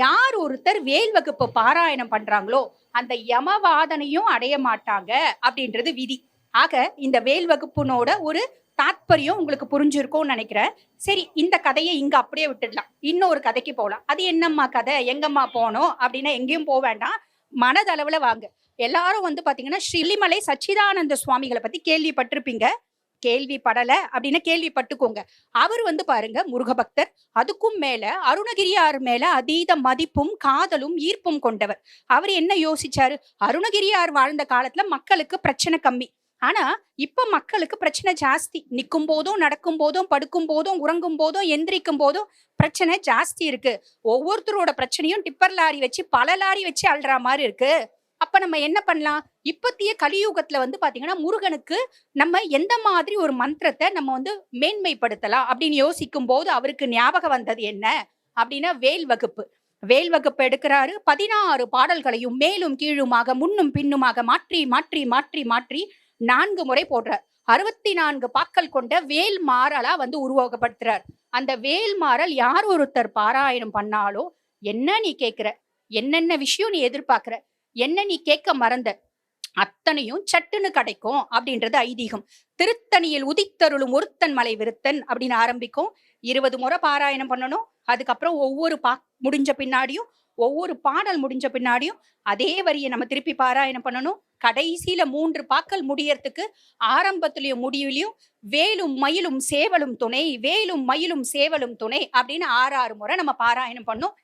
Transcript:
யார் ஒருத்தர் வேல் வகுப்பு பாராயணம் பண்றாங்களோ அந்த யமவாதனையும் அடைய மாட்டாங்க அப்படின்றது விதி. ஆக இந்த வேல் வகுப்புனோட ஒரு தாத்பரியம் உங்களுக்கு புரிஞ்சிருக்கும்னு நினைக்கிறேன். சரி, இந்த கதையை இங்க அப்படியே விட்டுடலாம். இன்னொரு கதைக்கு போகலாம். அது என்னம்மா கதை, எங்கம்மா போனோம் அப்படின்னா எங்கேயும் போக வேண்டாம். மனதளவுல வாங்க. எல்லாரும் பாத்தீங்கன்னா ஸ்ரீலிமலை சச்சிதானந்த சுவாமிகளை பத்தி கேள்விப்பட்டிருப்பீங்க. கேள்விப்படல அப்படின்னா கேள்விப்பட்டுக்கோங்க. அவர் பாருங்க முருக பக்தர். அதுக்கும் மேல அருணகிரியார் மேல அதீத மதிப்பும் காதலும் ஈர்ப்பும் கொண்டவர். அவர் என்ன யோசிச்சாரு? அருணகிரியார் வாழ்ந்த காலத்துல மக்களுக்கு பிரச்சனை கம்மி. ஆனா இப்ப மக்களுக்கு பிரச்சனை ஜாஸ்தி. நிக்கும் போதும், நடக்கும் போதும், படுக்கும் போதும், உறங்கும் போதும், எந்திரிக்கும் போதும் பிரச்சனை ஜாஸ்தி இருக்கு. ஒவ்வொருத்தரோட பிரச்சனையும் டிப்பர் லாரி வச்சு பல லாரி வச்சு அல்ற மாதிரி இருக்கு. அப்ப நம்ம என்ன பண்ணலாம்? இப்பத்திய கலியுகத்துல பாத்தீங்கன்னா முருகனுக்கு நம்ம எந்த மாதிரி ஒரு மந்திரத்தை நம்ம மேன்மைப்படுத்தலாம் அப்படின்னு யோசிக்கும் போது அவருக்கு ஞாபகம் வந்தது என்ன அப்படின்னா வேல் வகுப்பு. வேல் வகுப்பு எடுக்கிறாரு. 16 பாடல்களையும் மேலும் கீழுமாக முன்னும் பின்னுமாக மாற்றி மாற்றி மாற்றி மாற்றி 4 முறை போடுறார். 64 பாக்கள் கொண்ட வேல் மாறலா உருவகப்படுத்துறார். அந்த வேல் மாறல் யார் ஒருத்தர் பாராயணம் பண்ணாலும் என்ன நீ கேட்கிற, என்னென்ன விஷயம் நீ எதிர்பார்க்கிற, என்ன நீ கேட்க மறந்த அத்தனையும் சட்டுன்னு கிடைக்கும் அப்படின்றது ஐதீகம். திருத்தணியில் உதித்தருளும் ஒருத்தன் மலை விருத்தன் அப்படின்னு ஆரம்பிக்கும். 20 முறை பாராயணம் பண்ணணும். அதுக்கப்புறம் ஒவ்வொரு முடிஞ்ச பின்னாடியும், ஒவ்வொரு பாடல் முடிஞ்ச பின்னாடியும் அதே வரியை நம்ம திருப்பி பாராயணம் பண்ணணும். கடைசியில 3 பாக்கள் முடியறதுக்கு ஆரம்பத்திலயும் முடிவிலையும் வேலும் மயிலும் சேவலும் துணை, வேலும் மயிலும் சேவலும் துணை அப்படின்னு 6 முறை நம்ம பாராயணம் பண்ணோம்.